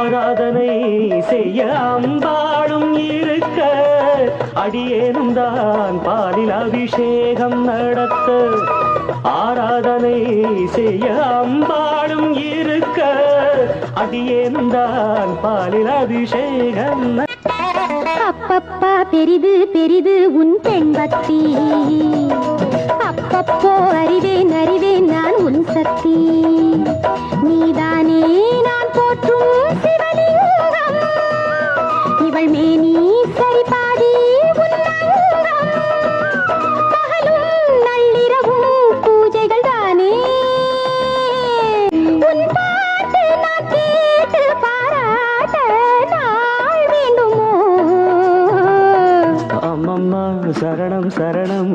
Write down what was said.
ஆராதனை செய்ய அம்பாளும் இருக்க அடியேனும் தான் பாலில் அபிஷேகம் நடத்த ஆராதனை செய்ய அம்பாளும் இருக்க அடியேனும் தான் பாலில் அபிஷேகம் அப்பப்பா பெரிது பெரிது உன் பெண் பக்தி அப்பப்போ அறிவேன் அறிவேன் நான் உன் சக்தி நீதானே நான் போற்றும் சிவலிங்கம் இவள் மேனி சரிபாதி உன்னங்கம் பகலும் நள்ளிரவும் பூஜைகள் தானே உன் பாட்டு நான் கேட்டு பாராட்ட நாள் வேண்டுமோ அம்மம்மா சரணம் சரணம்